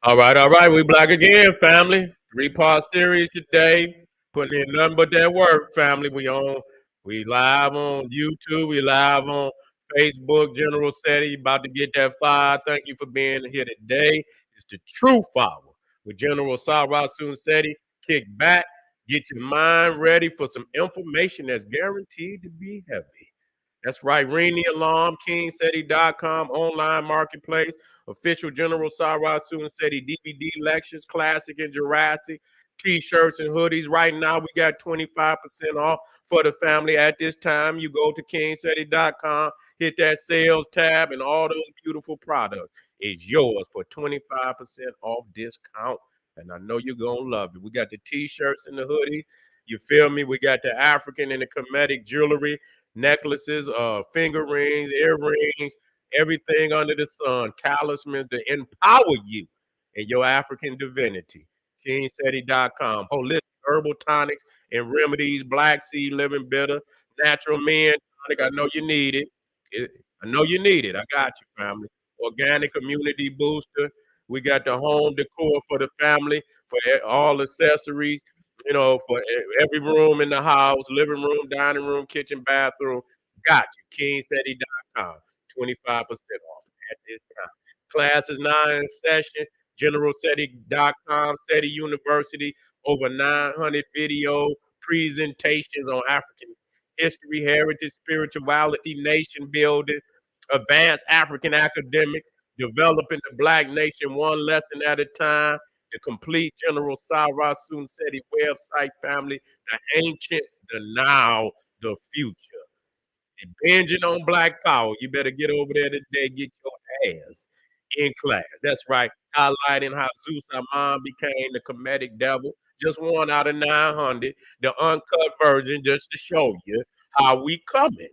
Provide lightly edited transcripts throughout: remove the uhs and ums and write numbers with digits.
All right. We black again, family. Three-part series today. Putting in nothing but that work, family. We live on YouTube. We live on Facebook. General Seti about to get that fire. Thank you for being here today. It's the True Power with General Sara Seti. Kick back, get your mind ready for some information that's guaranteed to be heavy. That's right. Ring the alarm, kingseti.com, online marketplace, official General Sarah Seti DVD lectures, classic and Jurassic, t-shirts and hoodies. Right now, we got 25% off for the family at this time. You go to kingseti.com, hit that sales tab, and all those beautiful products is yours for 25% off discount. And I know you're going to love it. We got the t-shirts and the hoodies. You feel me? We got the African and the Kemetic jewelry necklaces, finger rings, earrings, everything under the sun, talismans to empower you in your African divinity. KingSeti.com. Holistic herbal tonics and remedies, black seed living bitter, natural men tonic. I know you need it. I know you need it. I got you, family. Organic community booster. We got the home decor for the family, for all accessories, for every room in the house, living room, dining room, kitchen, bathroom. Got you. KingSeti.com. 25% off at this time. Class is now in session. GeneralSeti.com, Seti University, over 900 video presentations on African history, heritage, spirituality, nation building, advanced African academics, developing the Black nation one lesson at a time, the complete General Sarah Seti website family, the ancient, the now, the future. And binging on Black Power, you better get over there today, get your ass in class. That's right, highlighting how Zeus Amon became the comedic devil, just one out of 900, the uncut version, just to show you how we coming.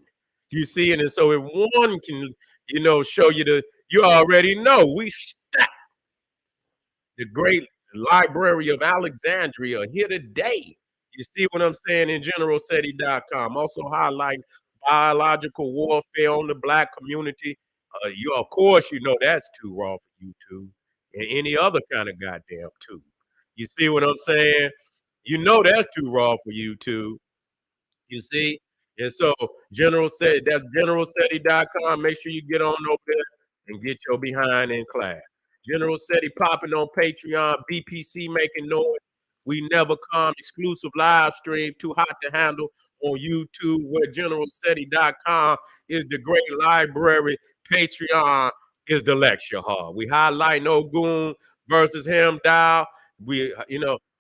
You see, and so if one can, show you you already know we stacked the great library of Alexandria here today. You see what I'm saying in generalseti.com. Also highlighting biological warfare on the black community. Of course, you know that's too raw for YouTube and any other kind of goddamn tube. You see what I'm saying? You know that's too raw for YouTube. You see? And so General Seti, that's generalseti.com. Make sure you get on over there and get your behind in class. General Seti popping on Patreon, BPC making noise. We never come exclusive live stream, too hot to handle on YouTube, where generalseti.com is the great library. Patreon is the lecture hall. We highlight Ogun versus him down. We,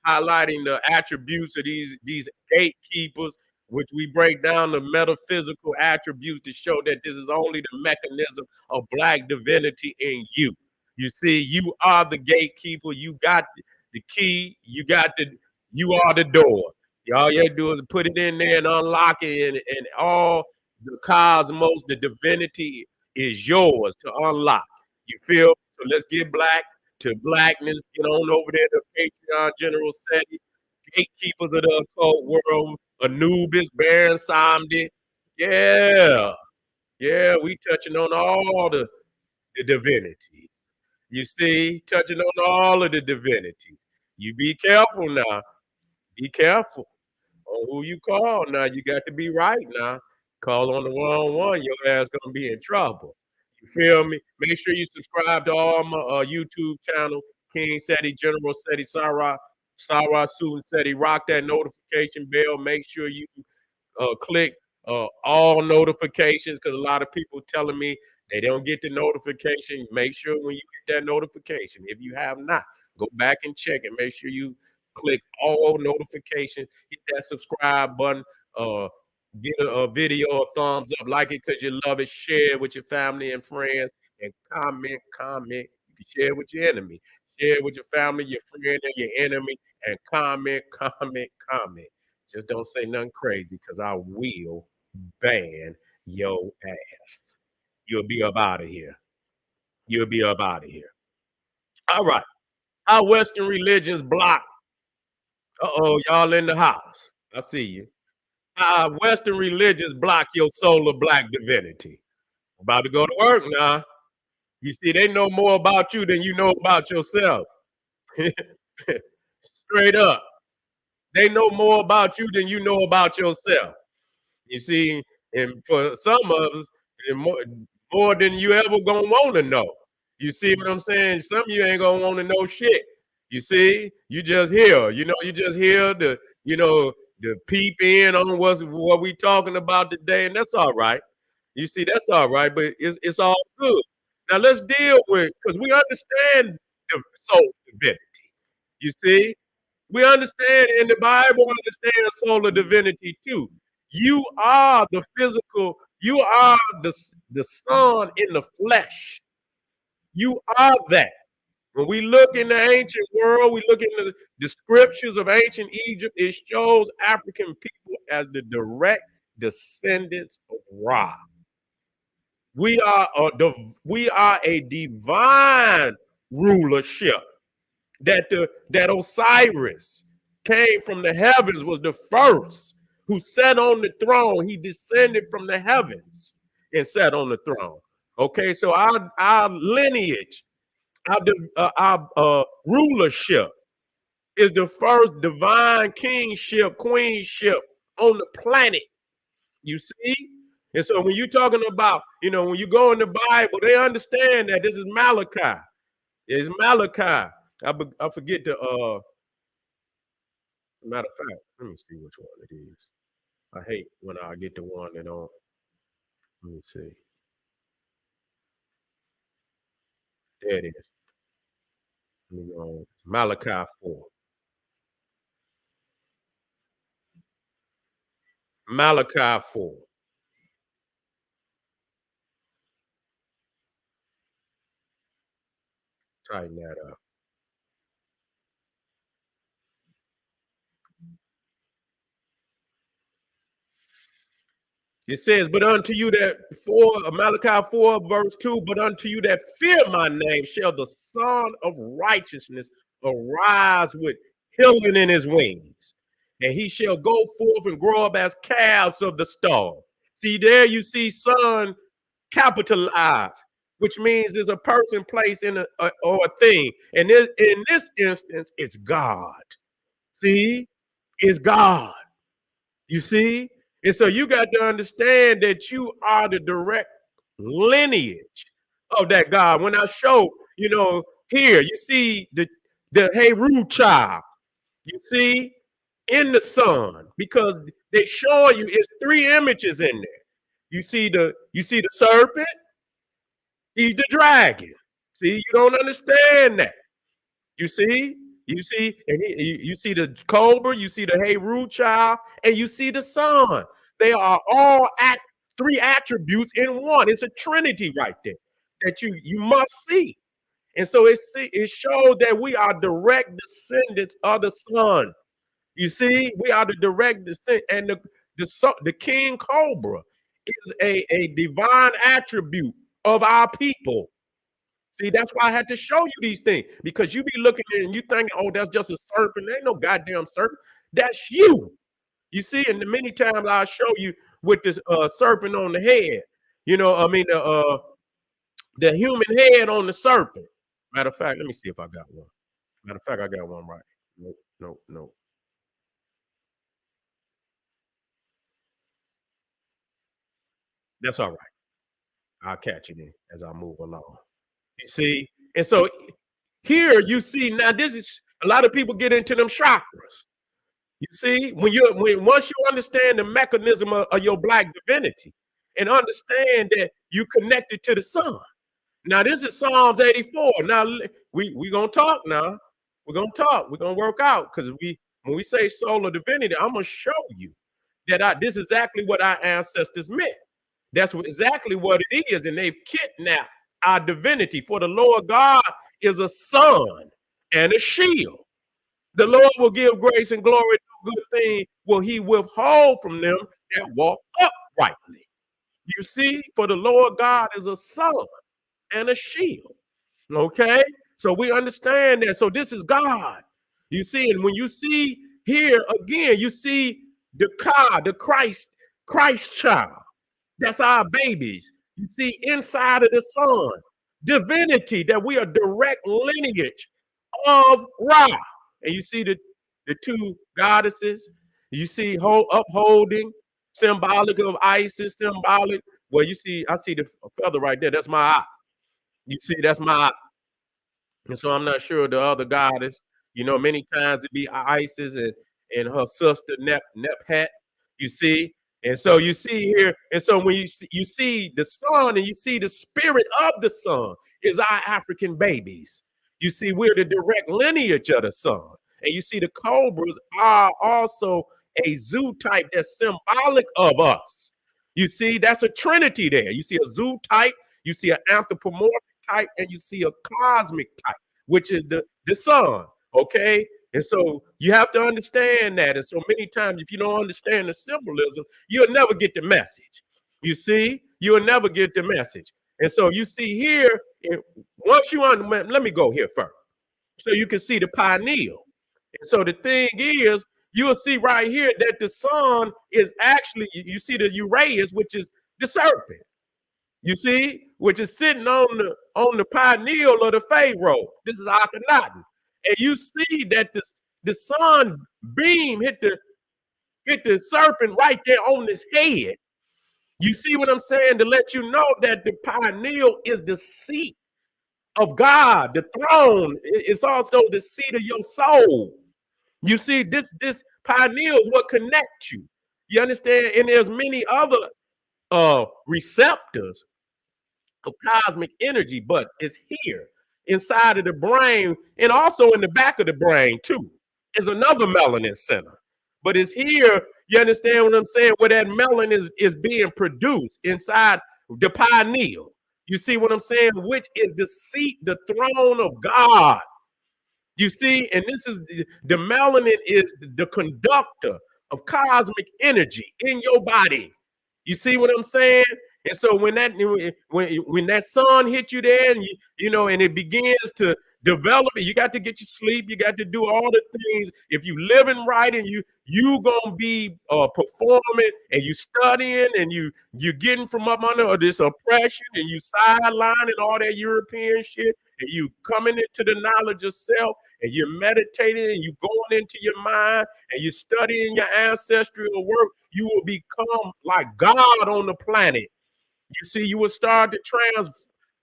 highlighting the attributes of these gatekeepers, which we break down the metaphysical attributes to show that this is only the mechanism of black divinity in you. You see, you are the gatekeeper. You got the key. You are the door. All you have to do is put it in there and unlock it, and all the cosmos, the divinity is yours to unlock. You feel? So let's get black to blackness. Get on over there to Patreon, General Seti, gatekeepers of the occult world, Anubis, Baron Samdi. Yeah. Yeah, we touching on all the divinities. You see, touching on all of the divinities. You be careful now. Be careful on who you call now. You got to be right now. Call on the wrong one, your ass gonna be in trouble. You feel me? Make sure you subscribe to all my YouTube channel, King Seti, General Seti, Sarah Suten Seti. Rock that notification bell. Make sure you click all notifications, because a lot of people telling me they don't get the notification. Make sure when you get that notification, if you have not, go back and check and make sure you click all notifications, hit that subscribe button, uh, get a video a thumbs up, like it because you love it, share it with your family and friends, and comment. You can share it with your enemy, share it with your family, your friend, and your enemy, and comment. Just don't say nothing crazy, because I will ban your ass. You'll be up out of here. You'll be up out of here. All right. How Western religions block. Uh-oh, y'all in the house. I see you. How Western religions block your solar black divinity. About to go to work now. You see, they know more about you than you know about yourself. Straight up. They know more about you than you know about yourself. You see, and for some of us, more than you ever gonna want to know. You see what I'm saying? Some of you ain't gonna want to know shit. You see, you just here. You just here to, to peep in on what we talking about today, and that's all right. You see, that's all right, but it's all good. Now let's deal with because we understand the soul divinity. You see, we understand in the Bible, understand solar divinity too. You are the physical, you are the sun in the flesh. You are that. When we look in the ancient world, we look in the scriptures of ancient Egypt, it shows African people as the direct descendants of Ra. We are a divine rulership that Osiris came from the heavens, was the first who sat on the throne. He descended from the heavens and sat on the throne. Okay, so our lineage, our rulership is the first divine kingship, queenship on the planet. You see? And so when you're talking about, when you go in the Bible, they understand that this is Malachi. It's Malachi. I forget the matter of fact, let me see which one it is. I hate when I get the one that don't. Let me see. There it is. Let me go on. Malachi 4. Malachi 4. Tighten that up. It says, but unto you that Malachi 4, verse 2, but unto you that fear my name shall the Son of Righteousness arise with healing in his wings. And he shall go forth and grow up as calves of the stall. See, there you see son capitalized, which means there's a person, place, or a thing. And in this instance, it's God. See, it's God. You see? And so you got to understand that you are the direct lineage of that God. When I show, here, you see the Heru child, you see, in the sun, because they show you it's three images in there. You see the serpent, he's the dragon. See, you don't understand that. You see, and you see the cobra, you see the Heru child, and you see the sun. They are all three attributes in one. It's a trinity right there that you must see. And so it shows that we are direct descendants of the sun. You see, we are the direct descent, and the king cobra is a divine attribute of our people. See, that's why I had to show you these things, because you be looking at it and you thinking, oh, that's just a serpent. There ain't no goddamn serpent. That's you. You see, and the many times I show you with this serpent on the head. The human head on the serpent. Matter of fact, let me see if I got one. Matter of fact, I got one right. Nope, nope, nope. That's all right. I'll catch it in as I move along. You see, and so here you see now. This is a lot of people get into them chakras. You see, once you understand the mechanism of your black divinity and understand that you connected to the sun. Now, this is Psalms 84. Now we gonna talk now. We're gonna talk. We're gonna work out because when we say solar divinity, I'm gonna show you that this is exactly what our ancestors meant. That's exactly what it is, and they've kidnapped our divinity. For the Lord God is a sun and a shield. The Lord will give grace and glory. No good thing will he withhold from them that walk uprightly. You see, for the Lord God is a sun and a shield. Okay? So we understand that. So this is God. You see, and when you see here again, you see the car, the Christ child. That's our babies. You see, inside of the sun, divinity, that we are direct lineage of Ra. And you see the two goddesses. You see upholding, symbolic of Isis, symbolic. Well, you see, I see the feather right there. That's my eye. You see, that's my. And so I'm not sure the other goddess. You know, many times it be Isis and her sister Nephet. You see, and so you see here, and so when you see the sun and you see the spirit of the sun is our African babies. You see, we're the direct lineage of the sun, and you see the cobras are also a zoo type that's symbolic of us. You see, that's a trinity there. You see a zoo type, you see an anthropomorphic type, and you see a cosmic type, which is the sun. Okay. And so you have to understand that. And so many times, if you don't understand the symbolism, you'll never get the message. You see, you'll never get the message. And so you see here, once you understand, let me go here first. So you can see the pineal. And so the thing is, you'll see right here that the sun is actually, you see the Uraeus, which is the serpent. You see, which is sitting on the pineal of the Pharaoh. This is Akhenaten. And you see that the sun beam hit the serpent right there on his head. You see what I'm saying? To let you know that the pineal is the seat of God, the throne. It's also the seat of your soul. You see, this pineal is what connects you. You understand? And there's many other receptors of cosmic energy, but it's here inside of the brain and also in the back of the brain too. Is another melanin center, but it's here. You understand what I'm saying? Where that melanin is being produced inside the pineal. You see what I'm saying? Which is the seat, the throne of God. You see, and this is the melanin is the conductor of cosmic energy in your body. You see what I'm saying? And so when that sun hit you there, and you know, and it begins to develop, you got to get your sleep. You got to do all the things. If you living right and you gonna be performing and you studying and you getting from up under this oppression and you sidelining all that European shit and you coming into the knowledge of self and you're meditating and you going into your mind and you're studying your ancestral work, you will become like God on the planet. You see, you will start to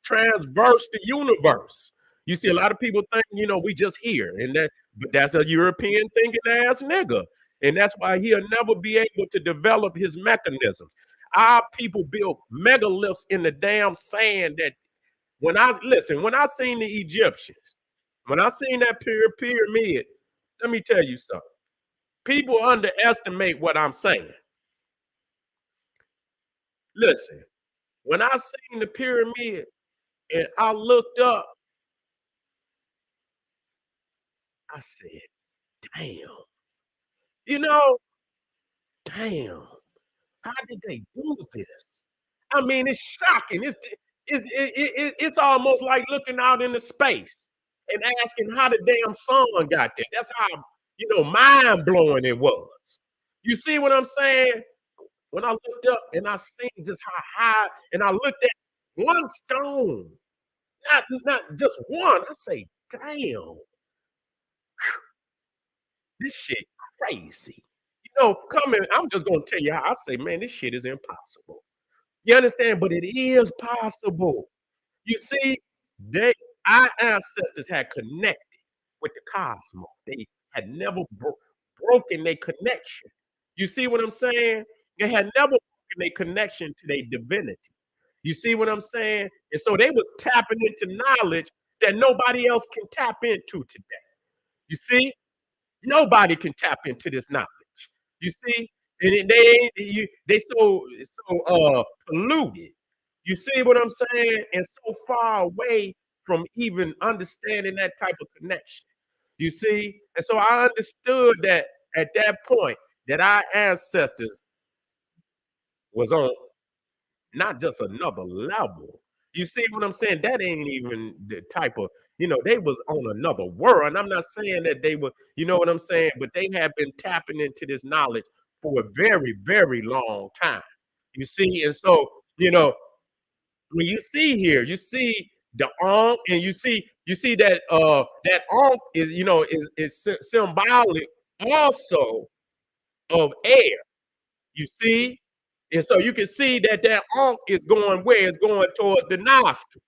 transverse the universe. You see, a lot of people think, you know, we just here, and but that's a European thinking ass nigga. And that's why he'll never be able to develop his mechanisms. Our people built megaliths in the damn sand that when I seen the Egyptians, when I seen that pyramid, let me tell you something. People underestimate what I'm saying. Listen, when I seen the pyramid and I looked up, I said, damn, you know, damn, how did they do this? I mean, it's shocking. It's almost like looking out into space and asking how the damn sun got there. That's how, you know, mind blowing it was. You see what I'm saying? When I looked up and I seen just how high, and I looked at one stone, not just one. I say, damn, this shit crazy. You know, coming, I'm just gonna tell you how I say, man, this shit is impossible. You understand? But it is possible. You see, they our ancestors had connected with the cosmos. They had never broken their connection. You see what I'm saying? They had never broken their connection to their divinity. You see what I'm saying? And so they was tapping into knowledge that nobody else can tap into today. You see? Nobody can tap into this knowledge. You see, and they so polluted. You see what I'm saying? And so far away from even understanding that type of connection. You see, and so I understood that at that point that our ancestors was on not just another level. You see what I'm saying? That ain't even the type of, you know, they was on another world. And I'm not saying that they were, you know what I'm saying, but they have been tapping into this knowledge for a very, very long time. You see, and so, you know, when you see here, you see the arm and you see You see that that ankh is, is symbolic also of air. You see, and so you can see that that ankh is going where? It's going towards the nostril.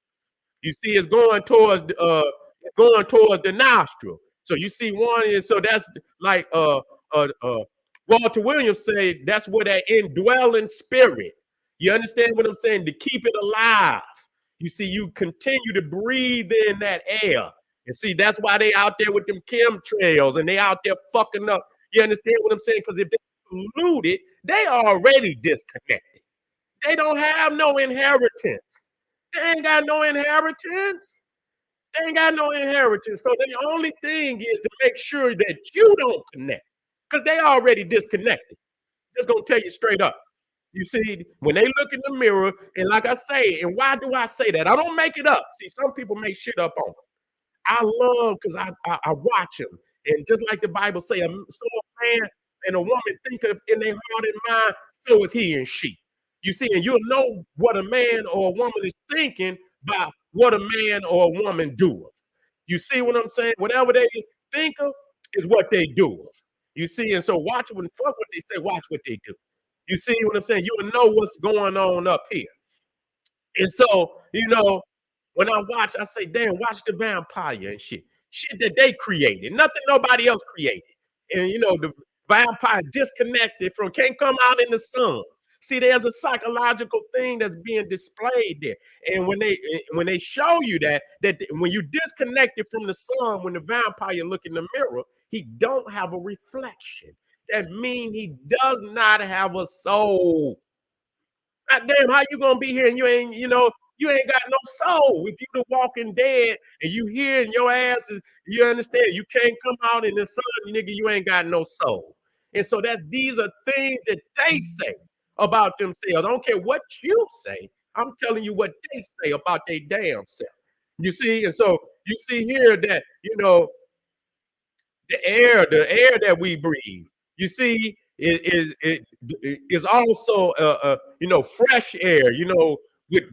You see, it's going towards the nostril. So you see one is, so that's like Walter Williams said, that's where that indwelling spirit. You understand what I'm saying? To keep it alive. You see, you continue to breathe in that air. And see, that's why they out there with them chemtrails and they out there fucking up. You understand what I'm saying? Because if they polluted, they already disconnected. They don't have no inheritance. They ain't got no inheritance. They ain't got no inheritance. So the only thing is to make sure that you don't connect. Because they already disconnected. Just gonna tell you straight up. You see, when they look in the mirror, and like I say, and why do I say that? I don't make it up. See, some people make shit up on it. I love because I watch them. And just like the Bible say, so a man and a woman think of in their heart and mind, so is he and she. You see, and you'll know what a man or a woman is thinking by what a man or a woman doeth. You see what I'm saying? Whatever they think of is what they do. You see, and so watch when fuck what they say, watch what they do. You see what I'm saying? You'll know what's going on up here. And so, when I watch, I say, damn, watch the vampire and shit. Shit that they created. Nothing nobody else created. And the vampire disconnected from can't come out in the sun. See, there's a psychological thing that's being displayed there. And when they show you that when you disconnected from the sun, when the vampire look in the mirror, he don't have a reflection. That means he does not have a soul. God damn, how you gonna be here and you ain't got no soul? If you the walking dead and you here and your ass is, you understand, you can't come out in the sun, nigga, you ain't got no soul. And so these are things that they say about themselves. I don't care what you say. I'm telling you what they say about their damn self. You see, and so you see here that the air that we breathe. You see, is also fresh air. With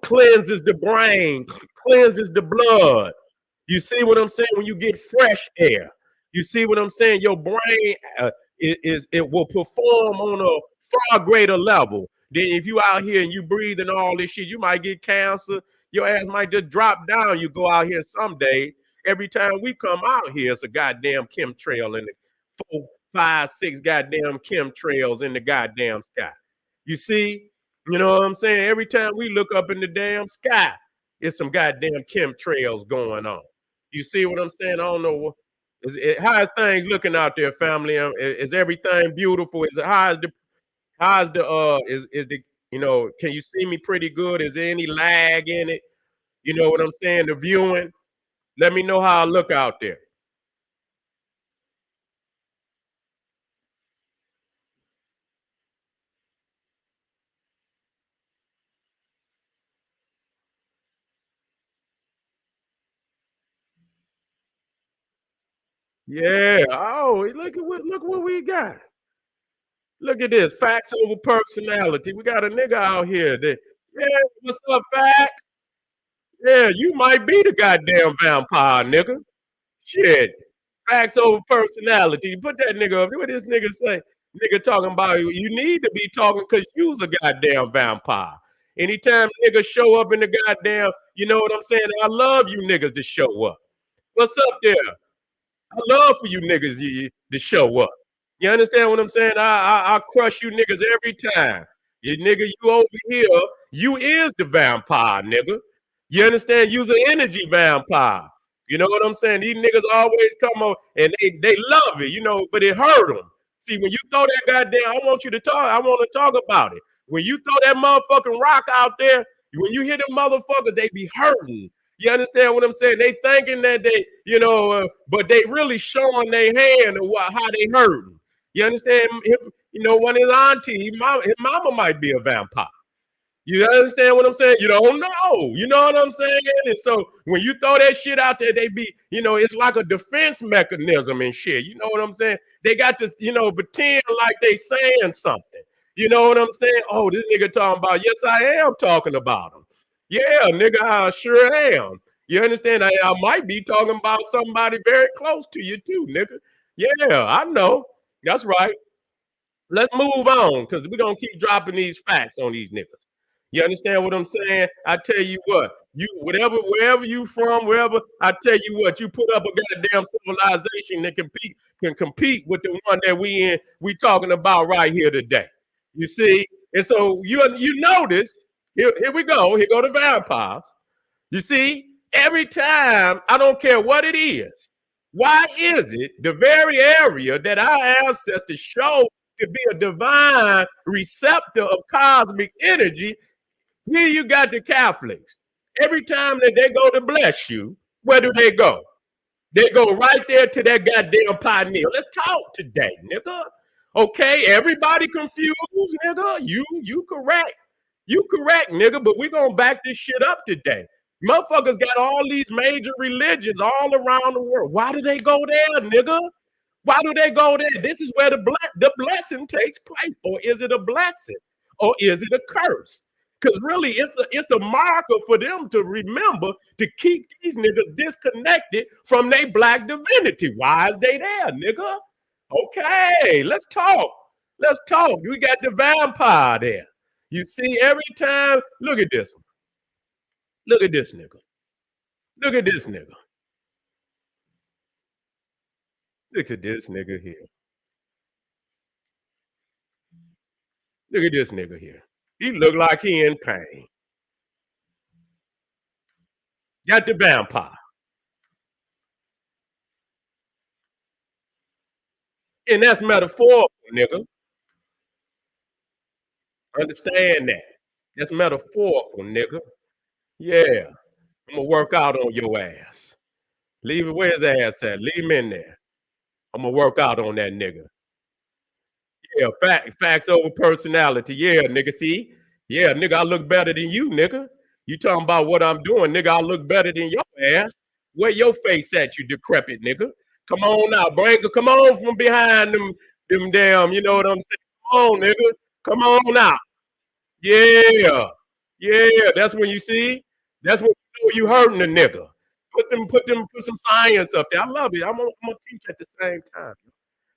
cleanses the brain, cleanses the blood. You see what I'm saying? When you get fresh air, you see what I'm saying? Your brain it will perform on a far greater level than if you out here and you breathing all this shit. You might get cancer. Your ass might just drop down. You go out here someday. Every time we come out here, it's a goddamn chemtrail in the 4, 5, 6 goddamn chemtrails in the goddamn sky. You see, you know what I'm saying? Every time we look up in the damn sky, it's some goddamn chemtrails going on. You see what I'm saying? I don't know how's things looking out there, family. Is everything beautiful? Is it how's the is the can you see me pretty good? Is there any lag in it? You know what I'm saying? The viewing. Let me know how I look out there. Yeah. Oh, look what we got. Look at this. Facts over personality. We got a nigga out here that, yeah, what's up, facts? Yeah, you might be the goddamn vampire, nigga. Shit. Facts over personality. Put that nigga up. What this nigga say? Nigga talking about you need to be talking because you's a goddamn vampire. Anytime niggas show up in the goddamn, you know what I'm saying? I love you niggas to show up. What's up there? I love for you niggas to show up. You understand what I'm saying? I crush you niggas every time. You nigga, you over here, you is the vampire, nigga. You understand? You's an energy vampire. You know what I'm saying? These niggas always come on and they love it, but it hurt them. See, when you throw that goddamn, I want you to talk. I want to talk about it. When you throw that motherfucking rock out there, when you hit them motherfuckers, they be hurting. You understand what I'm saying? They thinking that but they really showing their hand of how they hurting. You understand? When his auntie, his mama might be a vampire. You understand what I'm saying? You don't know. You know what I'm saying? And so when you throw that shit out there, they be, it's like a defense mechanism and shit. You know what I'm saying? They got to, pretend like they saying something. You know what I'm saying? Oh, this nigga talking about, yes, I am talking about him. Yeah, nigga, I sure am. You understand? I might be talking about somebody very close to you too, nigga. Yeah, I know. That's right. Let's move on because we're gonna keep dropping these facts on these niggas. You understand what I'm saying? I tell you what, you whatever, wherever you from, wherever, I tell you what, you put up a goddamn civilization that can compete with the one that we talking about right here today. You see? And so you notice, here we go, here go the vampires. You see, every time, I don't care what it is, why is it the very area that our ancestors showed to be a divine receptor of cosmic energy? Here you got the Catholics. Every time that they go to bless you, where do they go? They go right there to that goddamn pineal. Let's talk today, nigga. Okay, everybody confused, nigga. You correct. You correct, nigga, but we're gonna back this shit up today. Motherfuckers got all these major religions all around the world. Why do they go there, nigga? Why do they go there? This is where the blessing takes place. Or is it a blessing? Or is it a curse? Because really, it's a marker for them to remember to keep these niggas disconnected from their black divinity. Why is they there, nigga? Okay, let's talk. Let's talk. We got the vampire there. You see, every time, look at this one. Look at this nigga. Look at this nigga. Look at this nigga here. Look at this nigga here. He look like he in pain. Got the vampire. And that's metaphorical, nigga. Understand that. That's metaphorical, nigga. Yeah. I'm gonna work out on your ass. Leave it where his ass at. Leave him in there. I'm gonna work out on that nigga. Yeah, facts over personality. Yeah, nigga. See? Yeah, nigga, I look better than you, nigga. You talking about what I'm doing, nigga. I look better than your ass. Where your face at, you decrepit nigga? Come on now, come on from behind them damn, you know what I'm saying? Come on, nigga. Come on out. Yeah. Yeah, that's when you see. That's when you know you hurting the nigga. Put some science up there. I love it. I'm gonna teach at the same time.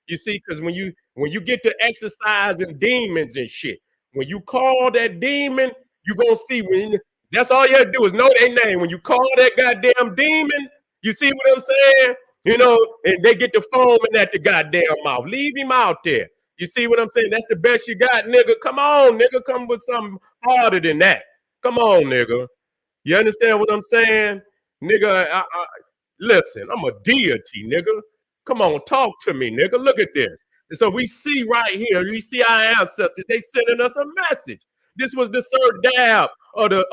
You see, because when you get to exercising demons and shit, when you call that demon, you gonna see that's all you have to do is know their name. When you call that goddamn demon, you see what I'm saying? You know, and they get the foaming at the goddamn mouth. Leave him out there. You see what I'm saying? That's the best you got, nigga. Come on, nigga. Come with something harder than that. Come on, nigga. You understand what I'm saying? Nigga, listen, I'm a deity, nigga. Come on, talk to me, nigga. Look at this. And so we see right here, we see our ancestors. They sending us a message. This was the Sir Dab of the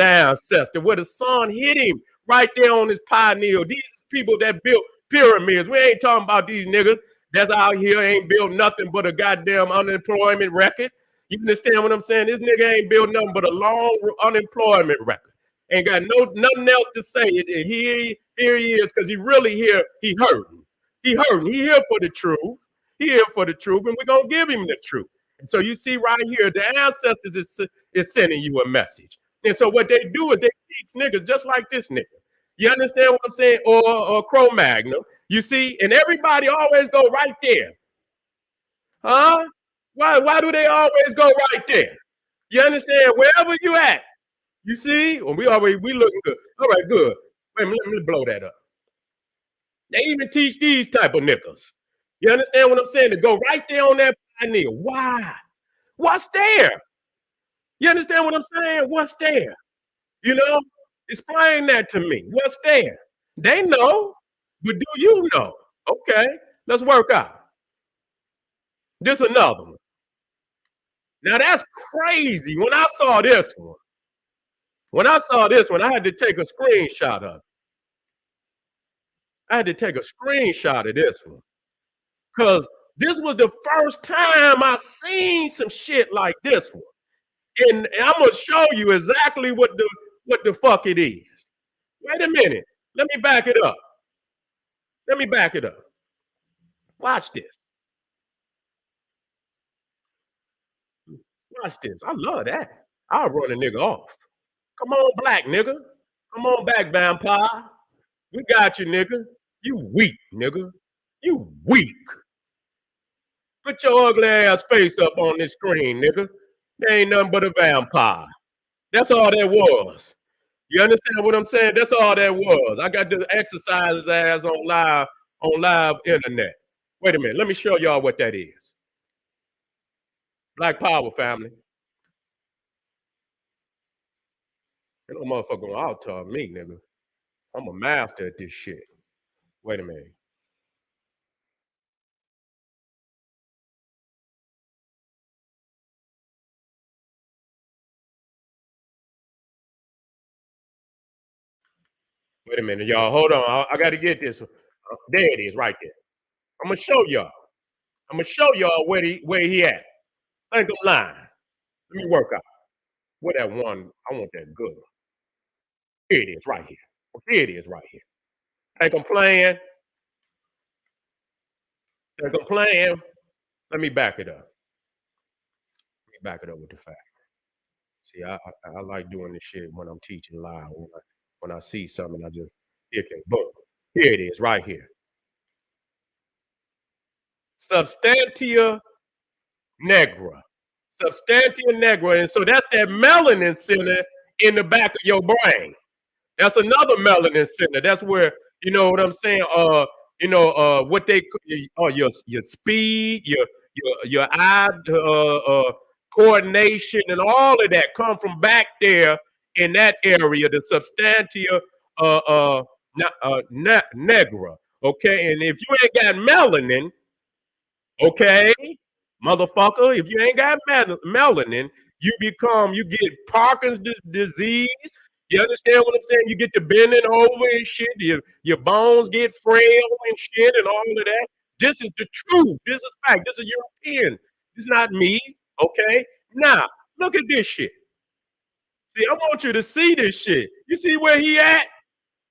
ancestor, where the sun hit him right there on his pineal. These people that built pyramids. We ain't talking about these niggas that's out here ain't built nothing but a goddamn unemployment record. You understand what I'm saying? This nigga ain't built nothing but a long unemployment record. Ain't got nothing else to say. And here he is, because he really here, he hurting. He hurting. He here for the truth. He here for the truth, and we're gonna give him the truth. And so you see right here, the ancestors is sending you a message. And so what they do is they teach niggas just like this nigga. You understand what I'm saying? Or Cro-Magnon. You see, and everybody always go right there. Huh? Why do they always go right there? You understand? Wherever you at, you see? Well, we looking good. All right, good. Wait, let me blow that up. They even teach these type of niggas. You understand what I'm saying? To go right there on that pioneer. Why? What's there? You understand what I'm saying? What's there? You know? Explain that to me. What's there? They know, but do you know? Okay, let's work out. This another one. Now that's crazy. When I saw this one, I had to take a screenshot of it. I had to take a screenshot of this one. Because this was the first time I seen some shit like this one. And I'm gonna show you exactly what the fuck it is. Wait a minute. Let me back it up. Let me back it up. Watch this. Watch this. I love that. I'll run a nigga off. Come on, black nigga. Come on back, vampire. We got you, nigga. You weak, nigga. You weak. Put your ugly ass face up on this screen, nigga. There ain't nothing but a vampire. That's all that was. You understand what I'm saying? That's all that was. I got to exercise his ass on live internet. Wait a minute. Let me show y'all what that is. Black Power, family. You know, motherfucker gonna out-talk me, nigga. I'm a master at this shit. Wait a minute. Wait a minute, y'all. Hold on. I got to get this. There it is, right there. I'm gonna show y'all. I'm gonna show y'all where he at. Think I'm lying. Let me work out. Where that one? I want that good one. Here it is, right here. Here it is, right here. Think I'm playing. Think I'm playing. Let me back it up. Let me back it up with the fact. See, I like doing this shit when I'm teaching live. When I see something, I just hit it. Boom. Here it is, right here. Substantia negra. Substantia negra. And so that's that melanin center in the back of your brain. That's another melanin center. That's where, you know what I'm saying? What they your speed, your eye coordination, and all of that come from back there in that area, the substantia negra. Okay, and if you ain't got melanin, okay, motherfucker, if you ain't got melanin, you get Parkinson's disease. You understand what I'm saying? You get to bending over and shit. Your bones get frail and shit and all of that. This is the truth. This is fact. This is European. This is not me. Okay? Now, look at this shit. See, I want you to see this shit. You see where he at?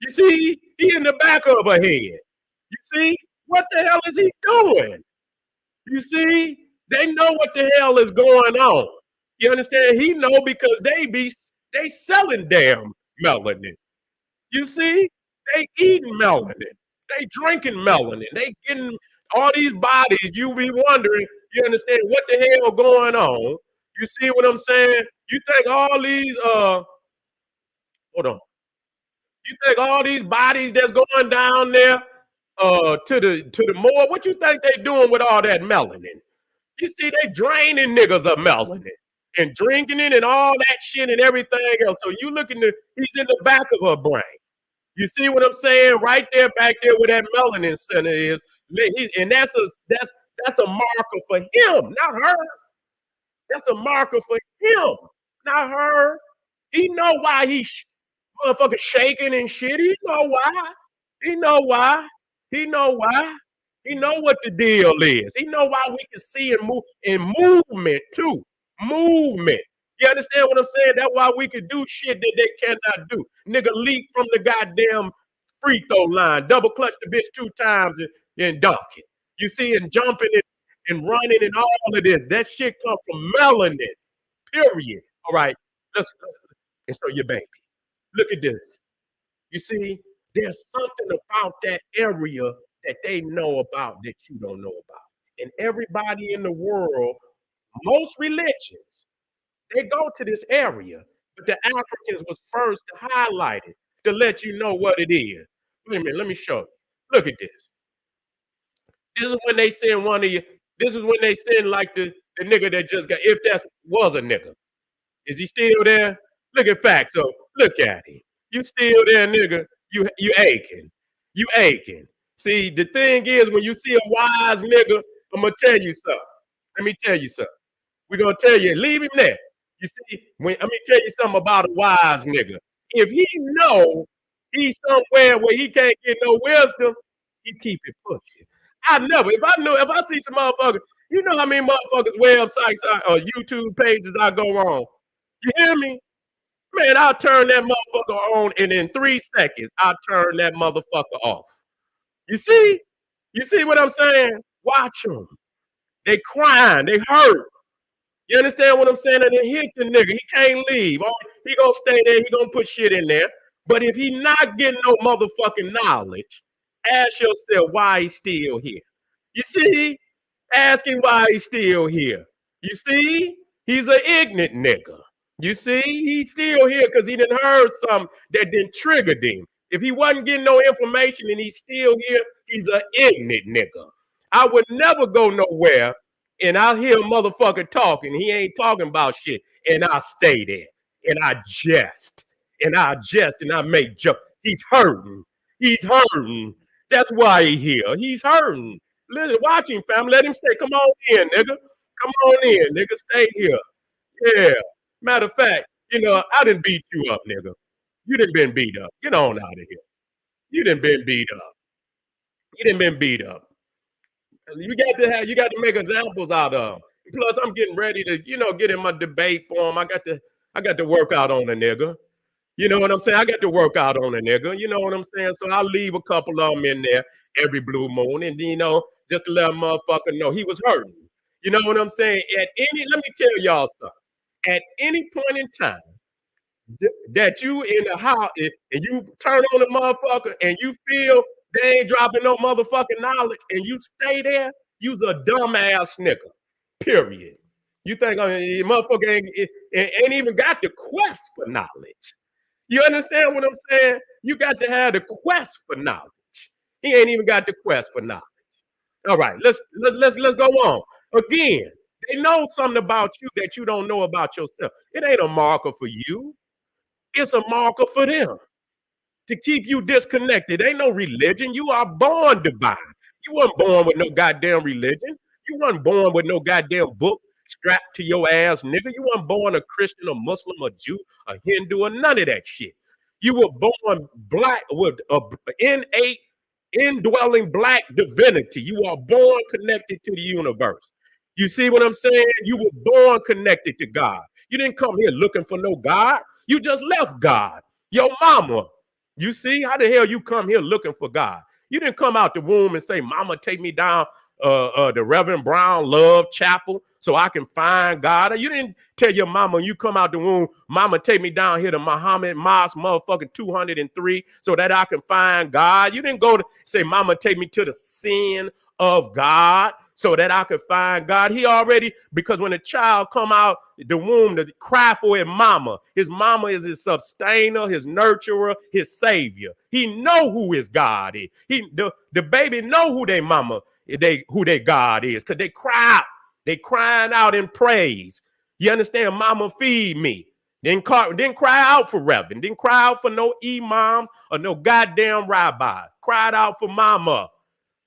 You see, he in the back of her head. You see? What the hell is he doing? You see, they know what the hell is going on. You understand? He know because they selling damn melanin. You see, they eating melanin. They drinking melanin. They getting all these bodies. You be wondering. You understand what the hell going on? You see what I'm saying? You think all these hold on. You think all these bodies that's going down there to the morgue? What you think they doing with all that melanin? You see, they draining niggas of melanin and drinking it and all that shit and everything else. So you looking to, he's in the back of her brain. You see what I'm saying? Right there, back there where that melanin center is. And that's a marker for him, not her. That's a marker for him, not her. He know why he motherfucker shaking and shit. He know why. He know why. He know why. He know what the deal is. He know why we can see and move in movement too. Movement. You understand what I'm saying? That's why we can do shit that they cannot do. Nigga leap from the goddamn free throw line, double clutch the bitch 2 times and dunk it. You see, and jumping and running and all of this. That shit comes from melanin. Period. All right. And so your baby. Look at this. You see, there's something about that area that they know about that you don't know about. And everybody in the world, most religions, they go to this area. But the Africans was first to highlight it, to let you know what it is. Wait a minute, let me show you. Look at this. This is when they send one of you. This is when they send like the nigga that just got, if that was a nigga. Is he still there? Look at Facto. Look at him. You still there, nigga. You aching. You aching. See, the thing is, when you see a wise nigga, I'm gonna tell you something. Let me tell you something. We're gonna tell you, leave him there. You see, let me tell you something about a wise nigga. If he know he's somewhere where he can't get no wisdom, he keep it pushing. If I see some motherfuckers, you know how many motherfuckers websites or YouTube pages I go on. You hear me? Man, I'll turn that motherfucker on, and in 3 seconds, I'll turn that motherfucker off. You see? You see what I'm saying? Watch them. They crying. They hurt. You understand what I'm saying? And they hit the nigga. He can't leave. he gonna stay there. He gonna put shit in there. But if he not getting no motherfucking knowledge, ask yourself why he's still here. You see? Ask him why he's still here. You see? He's an ignorant nigga. You see? He's still here because he done heard something that didn't trigger him. If he wasn't getting no information and he's still here, he's an ignorant nigga. I would never go nowhere and I hear a motherfucker talking. He ain't talking about shit. And I stay there. And I jest. And I jest and I make jokes. He's hurting. He's hurting. That's why he here. He's hurting. Listen, watch him, family. Let him stay. Come on in, nigga. Come on in, nigga. Stay here. Yeah. Matter of fact, I didn't beat you up, nigga. You didn't been beat up. Get on out of here. You didn't been beat up. You didn't been beat up. You got to make examples out of. Plus, I'm getting ready to, get in my debate form. I got to work out on the nigga. You know what I'm saying? I got to work out on a nigga. You know what I'm saying? So I'll leave a couple of them in there every blue moon, and just to let a motherfucker know he was hurting. You know what I'm saying? Let me tell y'all something. At any point in time that you in the house and you turn on the motherfucker and you feel they ain't dropping no motherfucking knowledge and you stay there, you's a dumbass nigga. Period. You think motherfucker ain't even got the quest for knowledge. You understand what I'm saying? You got to have the quest for knowledge. He ain't even got the quest for knowledge. All right, let's go on. Again, they know something about you that you don't know about yourself. It ain't a marker for you. It's a marker for them to keep you disconnected. Ain't no religion. You are born divine. You weren't born with no goddamn religion. You weren't born with no goddamn book strapped to your ass, nigga. You weren't born a Christian, a Muslim, a Jew, a Hindu, or none of that shit. You were born black with an innate, indwelling black divinity. You are born connected to the universe. You see what I'm saying? You were born connected to God. You didn't come here looking for no God. You just left God. Your mama. You see how the hell you come here looking for God? You didn't come out the womb and say, "Mama, take me down the Reverend Brown Love Chapel so I can find God." You didn't tell your mama you come out the womb, "Mama, take me down here to Muhammad Mosque motherfucking 203 so that I can find God." You didn't go to say, "Mama, take me to the sin of God so that I could find God." He already, because when a child come out the womb to cry for his mama is his sustainer, his nurturer, his savior. He know who his God is. The baby know who their mama, who their God is, because they cry out. They crying out in praise. You understand? "Mama, feed me." Didn't cry out for reverend. Didn't cry out for no imams or no goddamn rabbi. Cried out for mama,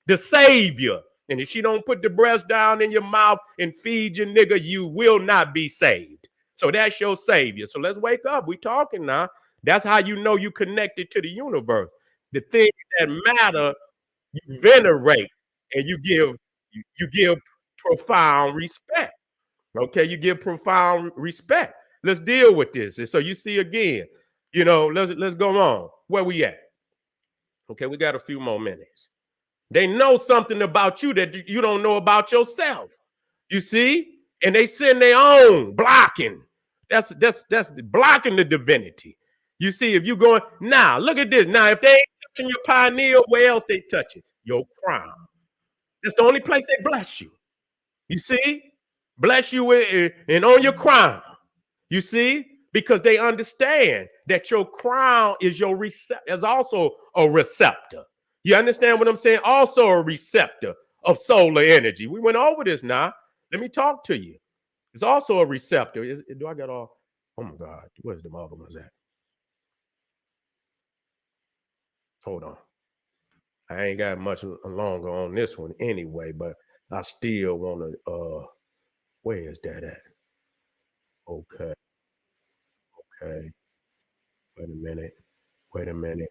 the savior. And if she don't put the breast down in your mouth and feed your nigga, you will not be saved. So that's your savior. So let's wake up. We talking now. That's how you know you connected to the universe. The things that matter, you venerate and you give profound respect. Okay, you give profound respect. Let's deal with this. And so you see again, let's go on. Where we at? Okay, we got a few more minutes. They know something about you that you don't know about yourself. You see? And they send their own blocking. That's blocking the divinity. You see, if you going now, look at this. Now, if they ain't touching your pineal, where else they touch it? Your crown. That's the only place they bless you. You see? Bless you and on your crown. You see? Because they understand that your crown is also a receptor. You understand what I'm saying? Also a receptor of solar energy. We went over this now. Let me talk to you. It's also a receptor. Do I got all? Oh my God, where's the other ones at? Hold on. I ain't got much longer on this one anyway, but I still want to, where is that at? Okay. Okay. Wait a minute. Wait a minute.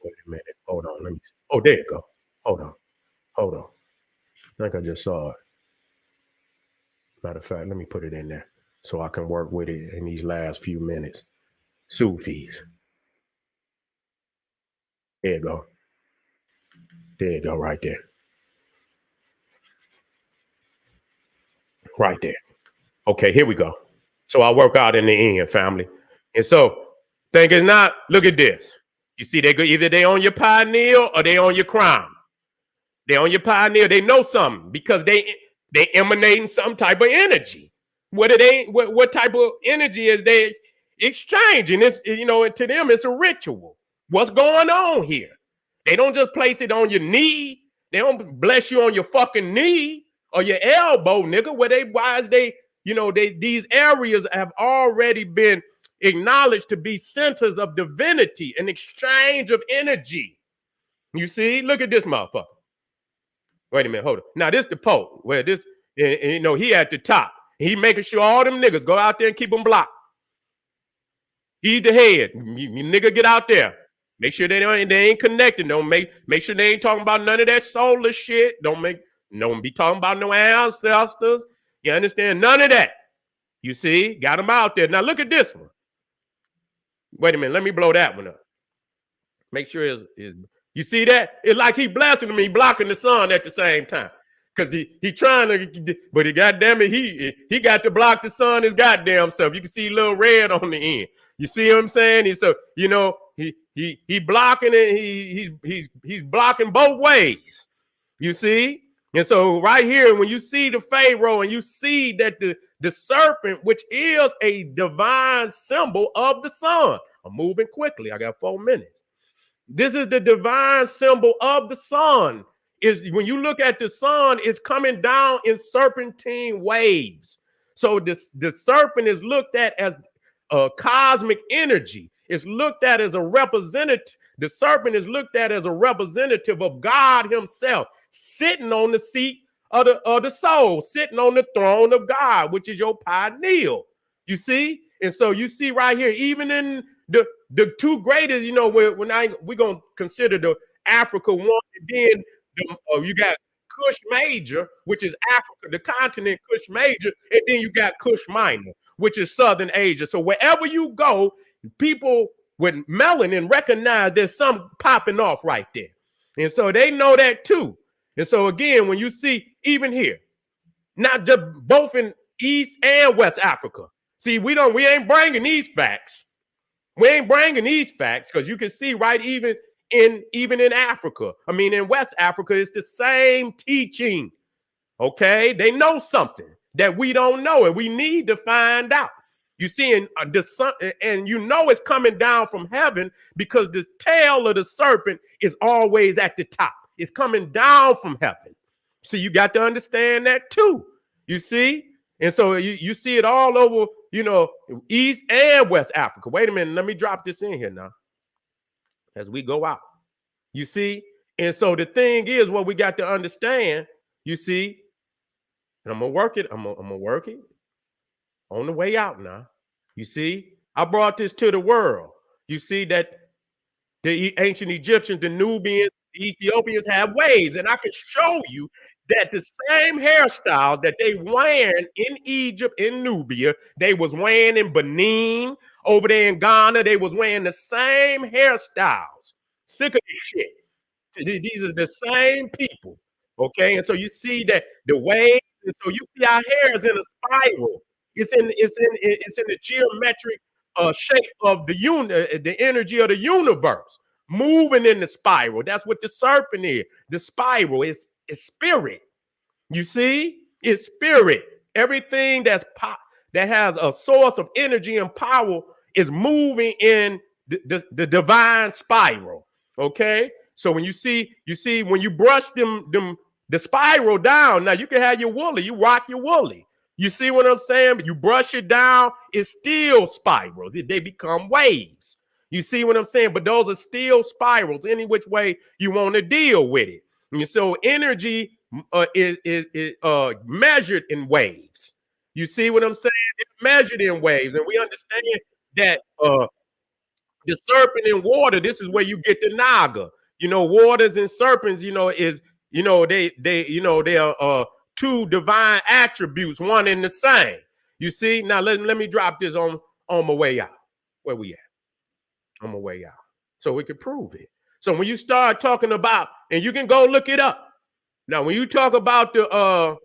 Wait a minute. Hold on. Let me see. Oh, there you go. Hold on. Hold on. I think I just saw it. Matter of fact, let me put it in there so I can work with it in these last few minutes. Sufis. There you go. There you go, right there. Right there. Okay, here we go. So I work out in the end, family. And so, think it's not. Look at this. You see, they go either they on your pineal or they on your crown. They on your pineal. They know something because they emanating some type of energy. What are they? What type of energy is they exchanging? It's and to them it's a ritual. What's going on here? They don't just place it on your knee. They don't bless you on your fucking knee or your elbow, nigga. Why is these areas have already been acknowledged to be centers of divinity, an exchange of energy. You see, look at this motherfucker. Wait a minute, hold on. Now this the Pope. Where this, he at the top. He making sure all them niggas go out there and keep them blocked. He's the head. You nigga get out there. Make sure they ain't connected. Don't make sure they ain't talking about none of that solar shit. Don't be talking about no ancestors. You understand? None of that. You see, got them out there. Now look at this one. Wait a minute, let me blow that one up. Make sure it's you see that? It's like he blessing me, blocking the sun at the same time. Because he trying to, but he goddamn it, he got to block the sun his goddamn self. You can see a little red on the end. You see what I'm saying? He blocking it. He's blocking both ways. You see? And so right here, when you see the Pharaoh and you see that the serpent, which is a divine symbol of the sun. I'm moving quickly. I got 4 minutes. This is the divine symbol of the sun. Is when you look at the sun, it's coming down in serpentine waves. So the serpent is looked at as a cosmic energy. It's looked at as a representative. The serpent is looked at as a representative of God himself, sitting on the seat of the soul, sitting on the throne of God, which is your pineal. You see? And so you see right here, even in the two greatest, we're going to consider the Africa one, and then you got Kush Major, which is Africa, the continent Kush Major, and then you got Kush Minor, which is Southern Asia. So wherever you go, people with melanin recognize there's something popping off right there. And so they know that too. And so again, when you see even here, not just both in East and West Africa. See, we ain't bringing these facts. We ain't bringing these facts because you can see right even in Africa. I mean, in West Africa, it's the same teaching. Okay, they know something that we don't know, and we need to find out. You see, in the sun, and it's coming down from heaven because the tail of the serpent is always at the top. It's coming down from heaven. So you got to understand that too. You see, and so you see it all over, East and West Africa. Wait a minute, let me drop this in here now as we go out. You see, and so the thing is, what we got to understand. You see, and I'm gonna work it. I'm gonna work it on the way out now. You see, I brought this to the world. You see that the ancient Egyptians, the Nubians, the Ethiopians have waves, and I can show you that the same hairstyles that they wearing in Egypt, in Nubia, they was wearing in Benin, over there in Ghana, they was wearing the same hairstyles. Sick of this shit. These are the same people. Okay, and so you see that the waves, and so you see our hair is in a spiral. It's in the geometric shape of the energy of the universe, moving in the spiral. That's what the serpent is. The spiral is spirit. You see, it's spirit. Everything that has a source of energy and power is moving in the divine spiral. Okay, so when you see when you brush the spiral down, now you can have your woolly, you rock your woolly. You see what I'm saying? You brush it down, it's still spirals. They become waves. You see what I'm saying? But those are still spirals, any which way you want to deal with it. And so energy is measured in waves. You see what I'm saying? It's measured in waves. And we understand that the serpent in water, this is where you get the naga. Waters and serpents, is, they are two divine attributes, one and the same. You see? Now let me drop this on my way out. Where we at? On my way out. So we can prove it. So when you start talking about, and you can go look it up. Now, when you talk about the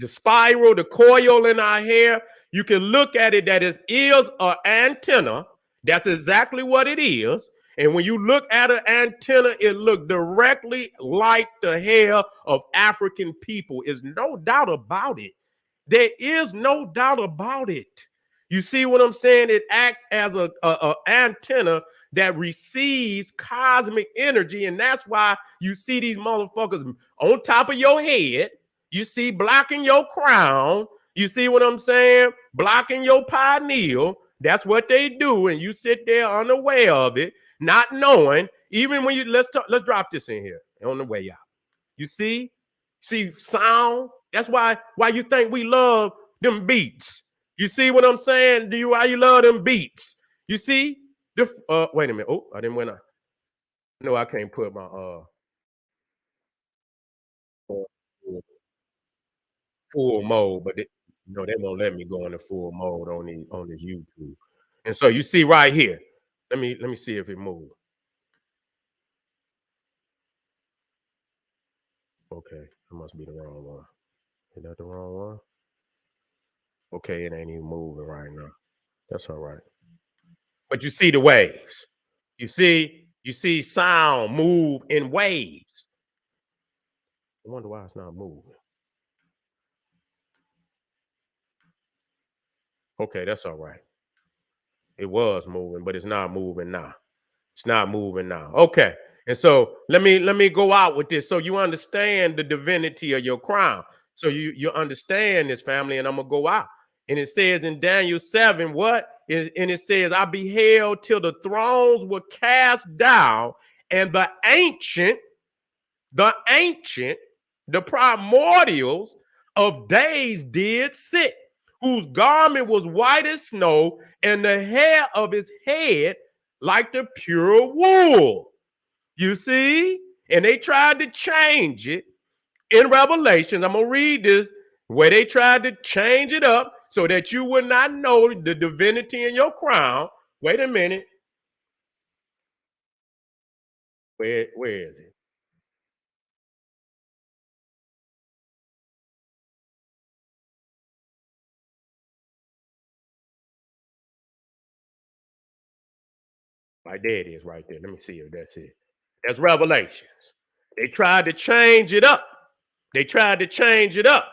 spiral, the coil in our hair, You can look at it that its ears are antenna. That's exactly what it is. And when you look at an antenna, it looks directly like the hair of African people. There's no doubt about it. There is no doubt about it. You see what I'm saying? It acts as a antenna that receives cosmic energy, and that's why you see these motherfuckers on top of your head. You see blocking your crown. You see what I'm saying? Blocking your pineal. That's what they do, and you sit there unaware of it, not knowing. Even when you let's drop this in here on the way out. You see sound. That's why you think we love them beats. You see what I'm saying? Do you why you love them beats? You see the wait a minute. Oh, I didn't win. No, I can't put my full full mode, but they won't let me go into full mode on this YouTube. And so you see right here. Let me see if it moves. Okay, that must be the wrong one. Is that the wrong one? Okay, it ain't even moving right now. That's all right. But you see the waves. You see sound move in waves. I wonder why it's not moving. Okay, that's all right. It was moving, but it's not moving now. It's not moving now. Okay. And so let me go out with this so you understand the divinity of your crown. So you understand this, family, and I'm gonna go out. And it says in Daniel 7, what is and it says, I beheld till the thrones were cast down, and the ancient, the primordials of days did sit, whose garment was white as snow, and the hair of his head like the pure wool. You see? And they tried to change it in Revelations. I'm going to read this where they tried to change it up so that you would not know the divinity in your crown. Wait a minute. Where is it? Right there it is right there. Let me see if that's it. That's Revelations. They tried to change it up. They tried to change it up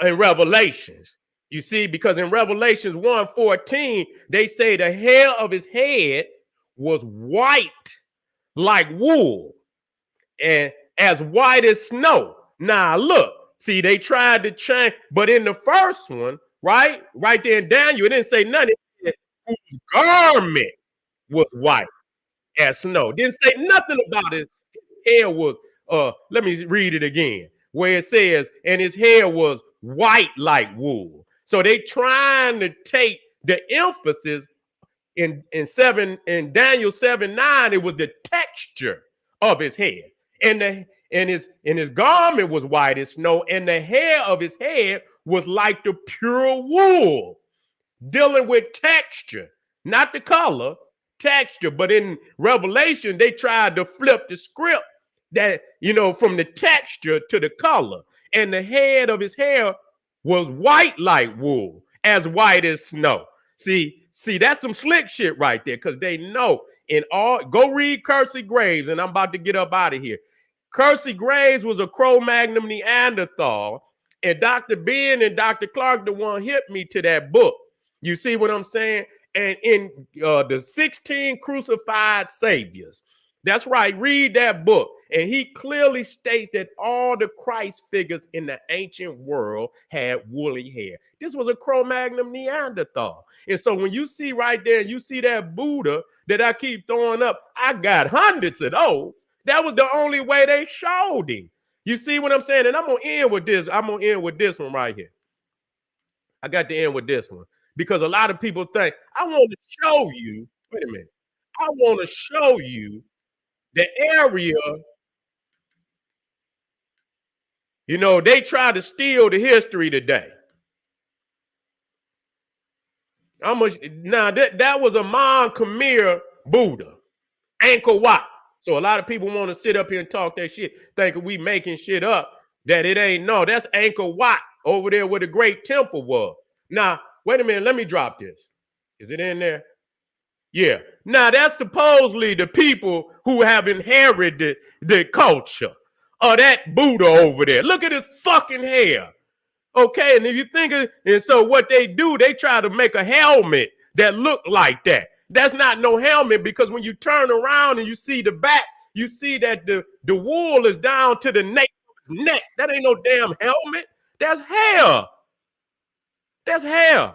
in Revelations. You see, because in Revelations 1:14, they say the hair of his head was white like wool and as white as snow. Now look, see, they tried to change, but in the first one, right there in Daniel, it didn't say nothing. It said, whose garment was white as snow. Didn't say nothing about it. His hair was, let me read it again, where it says, and his hair was white like wool. So they trying to take the emphasis in Daniel 7:9, it was the texture of his hair. And his garment was white as snow, and the hair of his head was like the pure wool, dealing with texture, not the color, texture. But in Revelation, they tried to flip the script that, from the texture to the color. And the head of his hair was white like wool, as white as snow. See, that's some slick shit right there, because they know in all. Go read Kersey Graves, and I'm about to get up out of here. Kersey Graves was a Cro-Magnon Neanderthal, and Dr. Ben and Dr. Clark, the one hit me to that book. You see what I'm saying? And in the 16 Crucified Saviors, that's right, read that book. And he clearly states that all the Christ figures in the ancient world had woolly hair. This was a Cro-Magnon Neanderthal. And so when you see right there, you see that Buddha that I keep throwing up, I got hundreds of those. That was the only way they showed him. You see what I'm saying? And I'm going to end with this. I'm going to end with this one right here. I got to end with this one because a lot of people think, I want to show you, wait a minute, I want to show you the area. They try to steal the history today. Now that was a Mon Khmer Buddha, Angkor Wat. So a lot of people want to sit up here and talk that shit, thinking we making shit up. That it ain't. No, that's Angkor Wat over there where the Great Temple was. Now wait a minute, let me drop this. Is it in there? Yeah. Now that's supposedly the people who have inherited the culture of that Buddha over there. Look at his fucking hair. Okay, and if you think of, and so what they do, they try to make a helmet that look like that. That's not no helmet, because when you turn around and you see the back, you see that the wool is down to the neck of his neck. That ain't no damn helmet. That's hair. That's hair.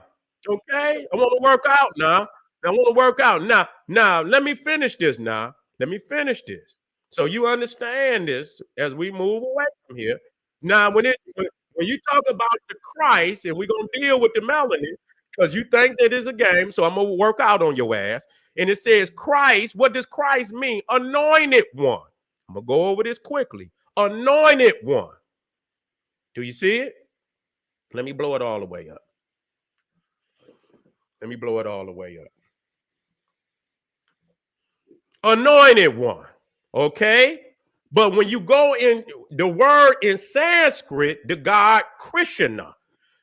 Okay, I want to work out now. I want to work out now. Now, let me finish this. Now, let me finish this, so you understand this as we move away from here. Now, when you talk about the Christ, and we're gonna deal with the melanin, because you think that is a game, so I'm gonna work out on your ass. And it says Christ. What does Christ mean? Anointed one. I'm gonna go over this quickly. Anointed one. Do you see it? Let me blow it all the way up. Let me blow it all the way up. Anointed one. Okay? But when you go in the word in Sanskrit, the god Krishna,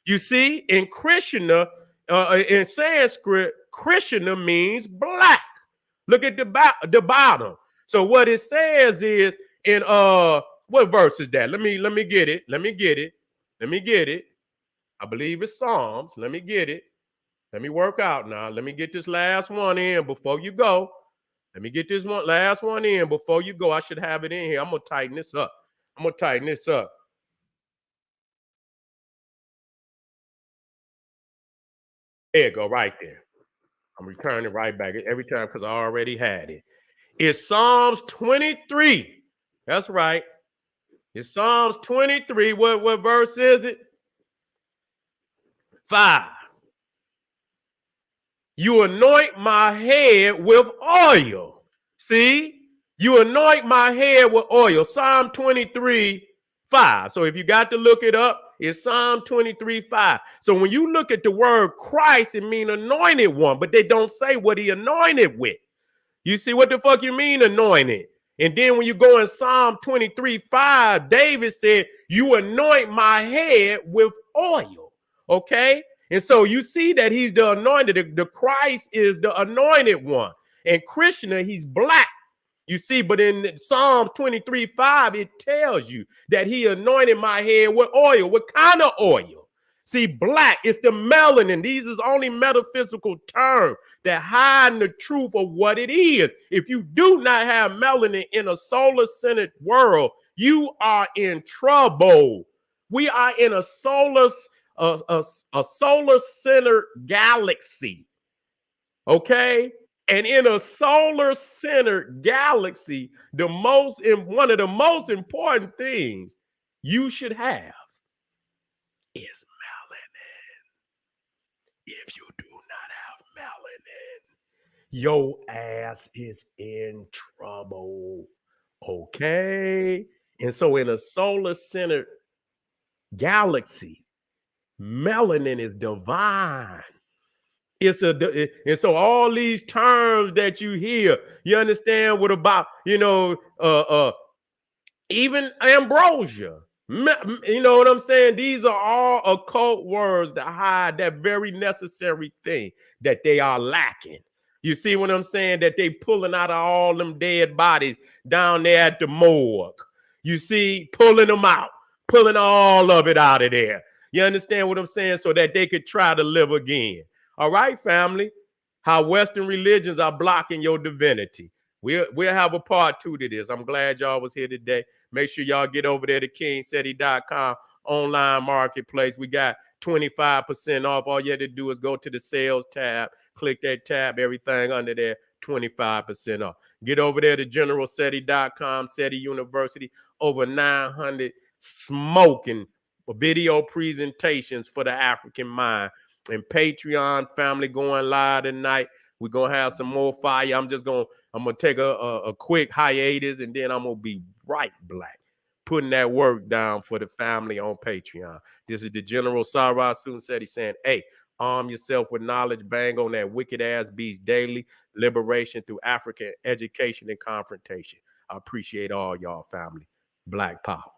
you see, in Krishna, in Sanskrit, Krishna means black. Look at the bottom. So what it says is in what verse is that? Let me get it. Let me get it. Let me get it. I believe it's Psalms. Let me get it. Let me work out now. Let me get this last one in before you go. Let me get this last one in before you go. I should have it in here. I'm gonna tighten this up. I'm gonna tighten this up. There you go, right there. I'm returning it right back every time because I already had it. It's Psalms 23. That's right. It's Psalms 23. What verse is it? 5. You anoint my head with oil. See? You anoint my head with oil. Psalm 23, 5. So if you got to look it up, it's Psalm 23, 5. So when you look at the word Christ, it means anointed one, but they don't say what he anointed with. You see what the fuck you mean anointed? And then when you go in Psalm 23, 5, David said, you anoint my head with oil. Okay? And so you see that he's the anointed. The Christ is the anointed one. And Krishna, he's black. You see, but in Psalm 23, 5, it tells you that he anointed my head with oil. What kind of oil? See, black, it's the melanin. These is only metaphysical terms that hide the truth of what it is. If you do not have melanin in a solar-centered world, you are in trouble. We are in a solar-centered galaxy. Okay? And in a solar-centered galaxy, one of the most important things you should have is melanin. If you do not have melanin, your ass is in trouble. Okay? And so in a solar-centered galaxy, melanin is divine. And so all these terms that you hear, you understand what about, even ambrosia. You know what I'm saying? These are all occult words that hide that very necessary thing that they are lacking. You see what I'm saying? That they pulling out of all them dead bodies down there at the morgue. You see, pulling them out, pulling all of it out of there. You understand what I'm saying? So that they could try to live again. All right, family. How Western religions are blocking your divinity. We'll have a part 2 to this. I'm glad y'all was here today. Make sure y'all get over there to kingseti.com online marketplace. We got 25% off. All you have to do is go to the sales tab, click that tab, everything under there, 25% off. Get over there to generalseti.com, Seti University, over 900 smoking video presentations for the African mind. And Patreon family going live tonight. We're gonna have some more fire. I'm gonna take a quick hiatus, and then I'm gonna be right black, putting that work down for the family on Patreon. This is the General Sara Suten saying, hey, arm yourself with knowledge, bang on that wicked ass beast daily, liberation through African education and confrontation. I appreciate all y'all family. Black power.